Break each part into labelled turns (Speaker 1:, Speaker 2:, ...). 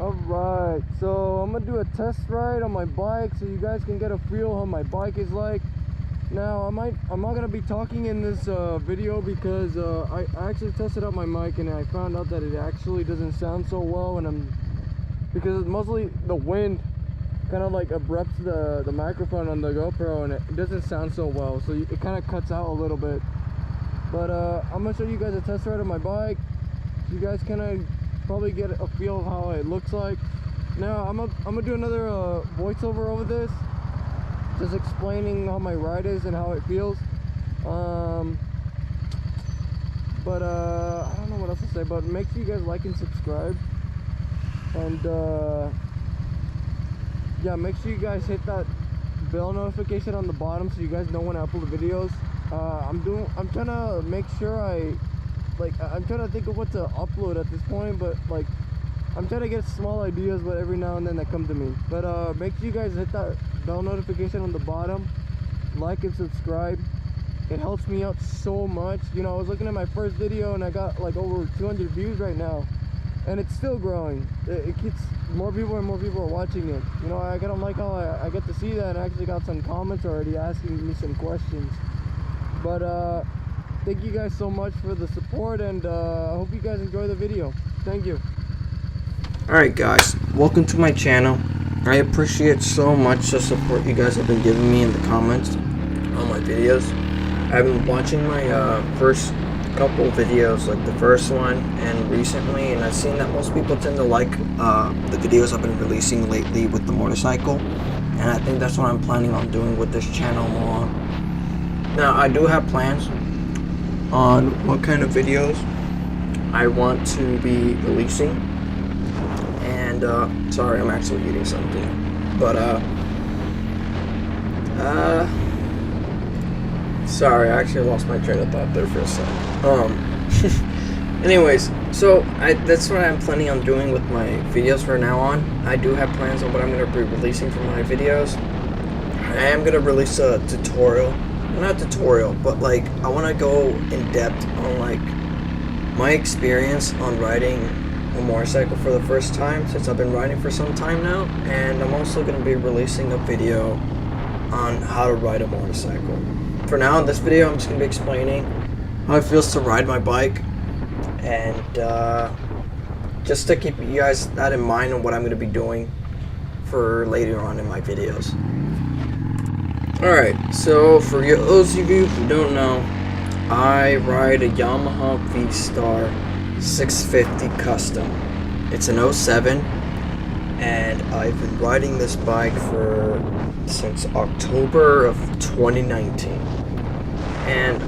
Speaker 1: Alright, so I'm gonna do a test ride on my bike so you guys can get a feel how my bike is like. Now I'm not gonna be talking in this video because I actually tested out my mic and I found out that it actually doesn't sound so well, and because mostly the wind kind of like abrupts the microphone on the GoPro, and it doesn't sound so well, so it kind of cuts out a little bit. But I'm gonna show you guys a test ride of my bike so you guys kind of probably get a feel of how it looks like. Now I'm gonna do another voiceover over this, just explaining how my ride is and how it feels. But I don't know what else to say, but make sure you guys like and subscribe, and yeah, make sure you guys hit that bell notification on the bottom so you guys know when I upload the videos. I'm trying to make sure I'm trying to think of what to upload at this point, but like I'm trying to get small ideas, but every now and then that come to me. But make sure you guys hit that bell notification on the bottom, like and subscribe. It helps me out so much. You know, I was looking at my first video and I got like over 200 views right now, and it's still growing. It keeps more people and more people are watching it. You know, I don't like how I get to see that, and I actually got some comments already asking me some questions. But thank you guys so much for the support, and I hope you guys enjoy the video. Thank you.
Speaker 2: Alright guys, welcome to my channel. I appreciate so much the support you guys have been giving me in the comments on my videos. I've been watching my first couple videos, like the first one and recently, and I've seen that most people tend to like the videos I've been releasing lately with the motorcycle, and I think that's what I'm planning on doing with this channel more on. Now I do have plans on what kind of videos I want to be releasing, and sorry, I'm actually eating something, but sorry, I actually lost my train of thought there for a second. Anyways, so that's what I'm planning on doing with my videos from now on. I do have plans on what I'm going to be releasing for my videos. I am going to release a tutorial. Not tutorial, but like I want to go in depth on like my experience on riding a motorcycle for the first time, since I've been riding for some time now, and I'm also going to be releasing a video on how to ride a motorcycle. For now, in this video, I'm just going to be explaining how it feels to ride my bike, and just to keep you guys that in mind on what I'm going to be doing for later on in my videos. Alright, so for those of you who don't know, I ride a Yamaha V-Star 650 Custom. It's an 07, and I've been riding this bike since October of 2019. And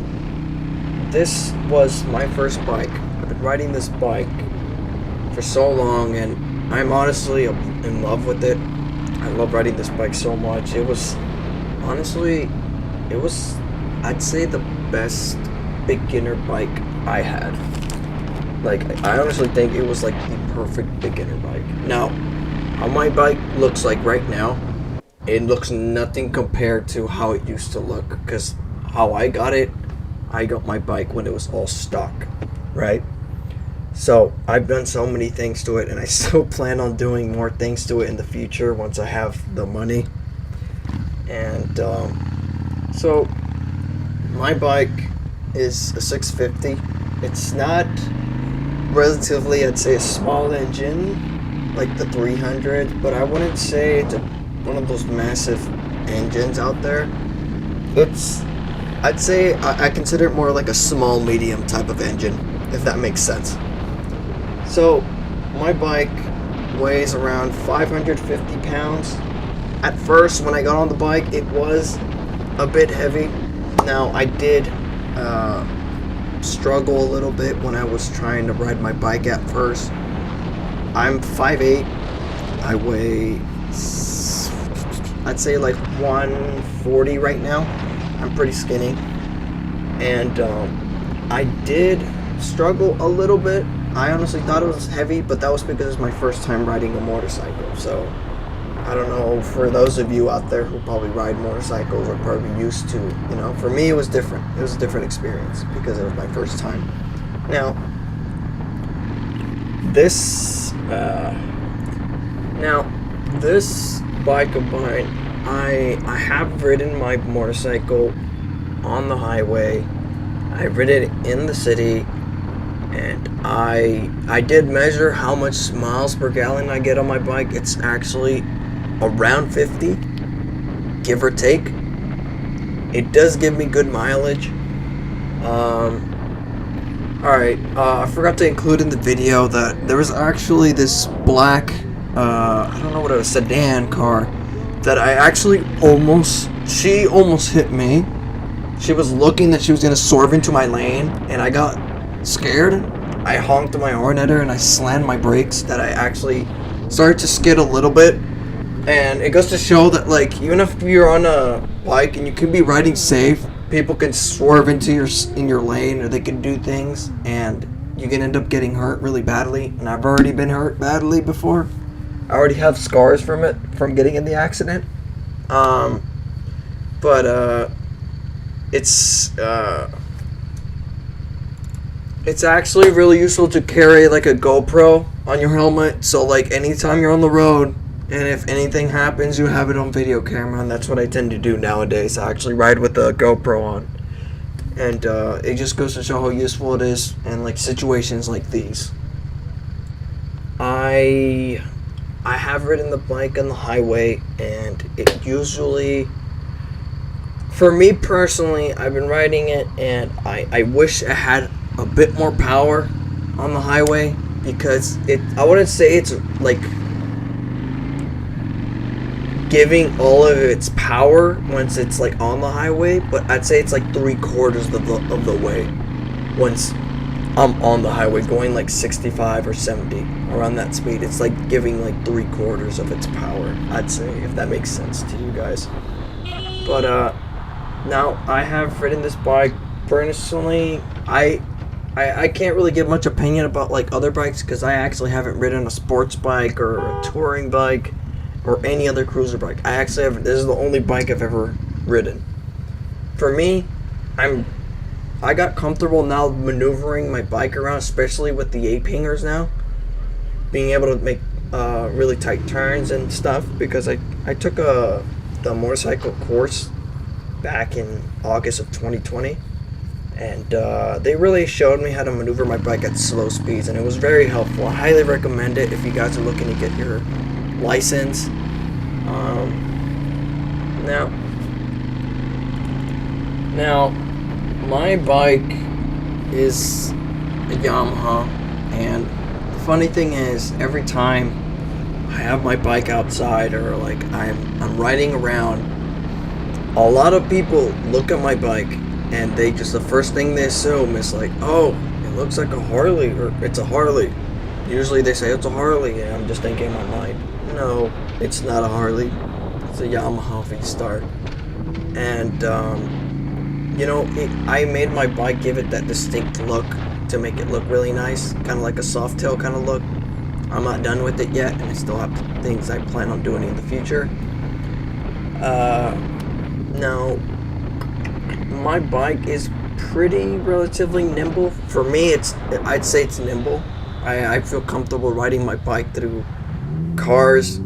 Speaker 2: this was my first bike. I've been riding this bike for so long, and I'm honestly in love with it. I love riding this bike so much. Honestly, it was, I'd say, the best beginner bike I had. Like, I honestly think it was like the perfect beginner bike. Now, how my bike looks like right now, it looks nothing compared to how it used to look, because how I got my bike when it was all stock, right? So I've done so many things to it, and I still plan on doing more things to it in the future once I have the money. And so my bike is a 650. It's not relatively, I'd say, a small engine like the 300, but I wouldn't say it's one of those massive engines out there. I'd say I consider it more like a small medium type of engine, if that makes sense. So my bike weighs around 550 pounds. At first, when I got on the bike, it was a bit heavy. Now, I did struggle a little bit when I was trying to ride my bike at first. I'm 5'8". I weigh, I'd say like 140 right now. I'm pretty skinny. And I did struggle a little bit. I honestly thought it was heavy, but that was because it was my first time riding a motorcycle. So I don't know, for those of you out there who probably ride motorcycles or probably used to, you know, for me it was different. It was a different experience because it was my first time. Now, this Now, this bike of mine, I have ridden my motorcycle on the highway. I ridden it in the city, and I did measure how much miles per gallon I get on my bike. It's actually around 50, give or take. It does give me good mileage. Alright, I forgot to include in the video that there was actually this black, I don't know what it was, sedan car that I actually she almost hit me. She was looking that she was going to swerve into my lane, and I got scared. I honked my horn at her, and I slammed my brakes that I actually started to skid a little bit. And it goes to show that, like, even if you're on a bike and you can be riding safe, people can swerve into your lane, or they can do things, and you can end up getting hurt really badly. And I've already been hurt badly before. I already have scars from it, from getting in the accident. It's actually really useful to carry like a GoPro on your helmet, so like anytime you're on the road and if anything happens, you have it on video camera. And that's what I tend to do nowadays. I actually ride with a GoPro on, and it just goes to show how useful it is in like situations like these. I have ridden the bike on the highway, and it usually, for me personally, I've been riding it, and I wish it had a bit more power on the highway, because I wouldn't say it's like giving all of its power once it's like on the highway, but I'd say it's like 3/4 of the way once I'm on the highway going like 65 or 70, around that speed. It's like giving like 3/4 of its power, I'd say, if that makes sense to you guys. But now I have ridden this bike personally. I can't really give much opinion about like other bikes, because I actually haven't ridden a sports bike or a touring bike or any other cruiser bike. This is the only bike I've ever ridden. For me, I got comfortable now maneuvering my bike around, especially with the ape hangers now, being able to make really tight turns and stuff, because I took the motorcycle course back in August of 2020, and they really showed me how to maneuver my bike at slow speeds, and it was very helpful. I highly recommend it if you guys are looking to get your license. Now my bike is a Yamaha, and the funny thing is, every time I have my bike outside, or like I'm riding around, a lot of people look at my bike, and the first thing they assume is like, oh, it looks like a Harley, or it's a Harley. Usually they say it's a Harley, and I'm just thinking in my mind, no, it's not a Harley. It's a Yamaha V-Star. And I made my bike give it that distinct look to make it look really nice, kind of like a soft tail kind of look. I'm not done with it yet, and I still have things I plan on doing in the future. Now, my bike is pretty relatively nimble. For me, I'd say it's nimble. I feel comfortable riding my bike through cars,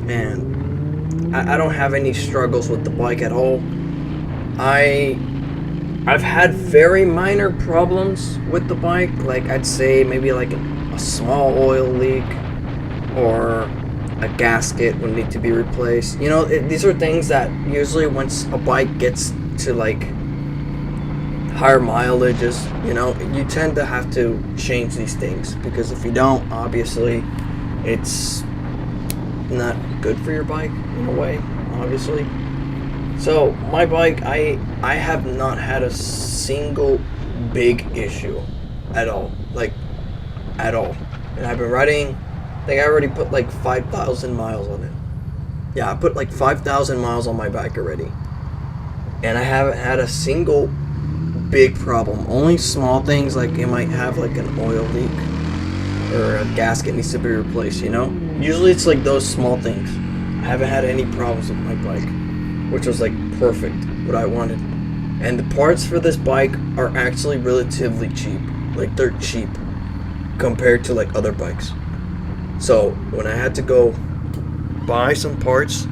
Speaker 2: and I don't have any struggles with the bike at all. I've had very minor problems with the bike, like I'd say maybe like a small oil leak, or a gasket would need to be replaced. These are things that usually once a bike gets to like higher mileages, you tend to have to change these things, because if you don't, obviously it's not good for your bike in a way, obviously. So my bike, I have not had a single big issue at all, like at all. And I've been riding, I think I already put like 5,000 miles on it. Yeah, I put like 5,000 miles on my bike already, and I haven't had a single big problem. Only small things, like it might have like an oil leak, or a gasket needs to be replaced, Usually it's like those small things. I haven't had any problems with my bike, which was like perfect, what I wanted. And the parts for this bike are actually relatively cheap. Like, they're cheap compared to like other bikes. So when I had to go buy some parts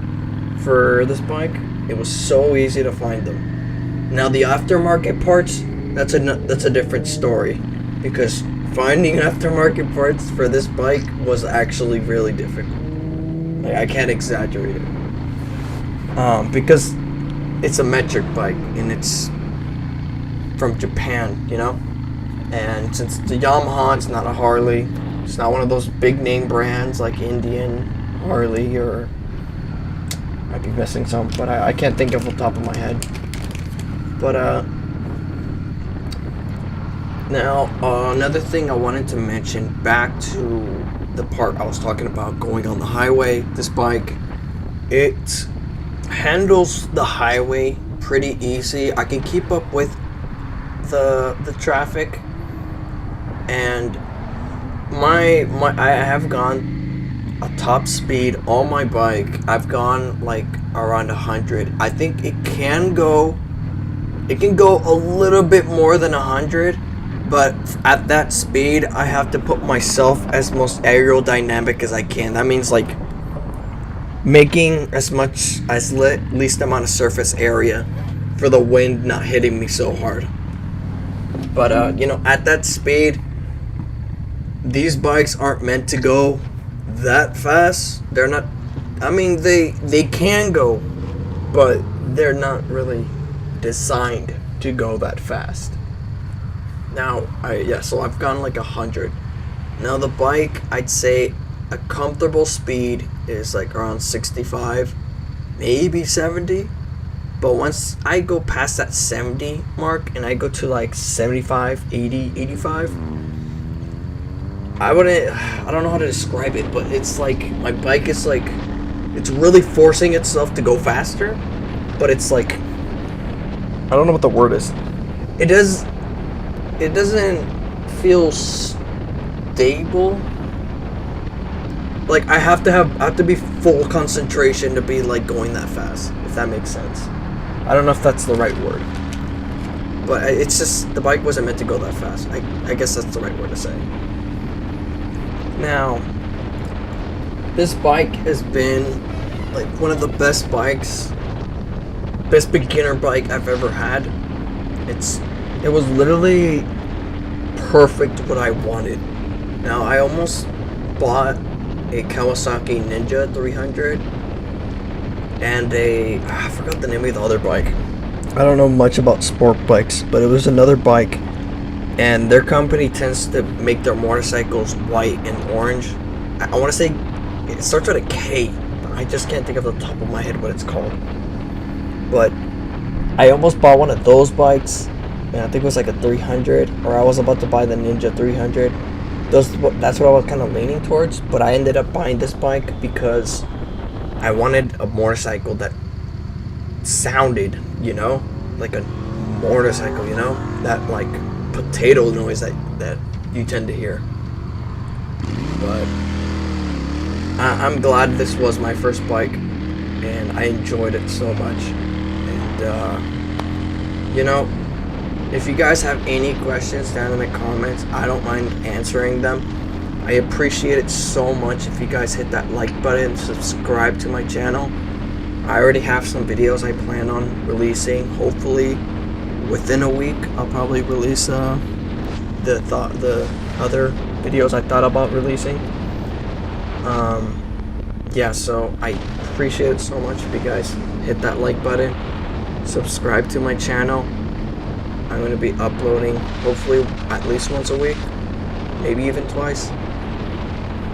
Speaker 2: for this bike, it was so easy to find them. Now the aftermarket parts, that's a different story, because finding aftermarket parts for this bike was actually really difficult. Like, I can't exaggerate it. Because it's a metric bike and it's from Japan, you know? And since it's a Yamaha, it's not a Harley. It's not one of those big name brands like Indian, Harley, or might be missing some, but I can't think of the top of my head. But now another thing I wanted to mention, back to the part I was talking about going on the highway. This bike, it handles the highway pretty easy. I can keep up with the traffic, and I have gone a top speed on my bike. I've gone like around 100. I think it can go a little bit more than 100, but at that speed I have to put myself as most aerodynamic as I can. That means like making as least amount of surface area for the wind not hitting me so hard. But you know, at that speed, these bikes aren't meant to go that fast. They're not, I mean, they can go, but they're not really designed to go that fast. Now, so I've gone like 100. Now the bike, I'd say a comfortable speed is like around 65, maybe 70. But once I go past that 70 mark and I go to like 75, 80, 85, I don't know how to describe it, but it's like my bike is like, it's really forcing itself to go faster, but it's like, I don't know what the word is. It doesn't feel stable. Like I have to be full concentration to be like going that fast, if that makes sense. I don't know if that's the right word, but it's just, the bike wasn't meant to go that fast. I guess that's the right word to say. Now, this bike has been like one of the best beginner bike I've ever had. It was literally perfect what I wanted. Now, I almost bought a Kawasaki Ninja 300 and I forgot the name of the other bike. I don't know much about sport bikes, but it was another bike, and their company tends to make their motorcycles white and orange. I want to say it starts with a K, but I just can't think of the top of my head what it's called. But I almost bought one of those bikes, and I think it was like a 300, or I was about to buy the Ninja 300. That's what I was kind of leaning towards, but I ended up buying this bike because I wanted a motorcycle that sounded, you know, like a motorcycle, you know, that like potato noise that you tend to hear. But I'm glad this was my first bike, and I enjoyed it so much. And you know, if you guys have any questions down in the comments, I don't mind answering them. I appreciate it so much if you guys hit that like button and subscribe to my channel. I already have some videos I plan on releasing. Hopefully within a week I'll probably release the other videos I thought about releasing. Yeah, so I appreciate it so much if you guys hit that like button, subscribe to my channel. I'm going to be uploading hopefully at least once a week, maybe even twice.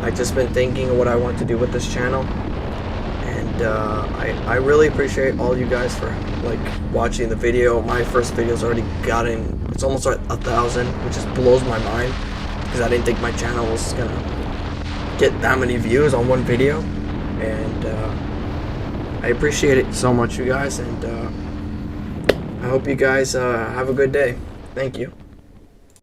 Speaker 2: I've just been thinking of what I want to do with this channel, and I really appreciate all you guys for like watching the video. My first video's already it's almost at 1,000, which just blows my mind, because I didn't think my channel was gonna get that many views on one video. And I appreciate it so much, you guys, and I hope you guys have a good day. Thank you.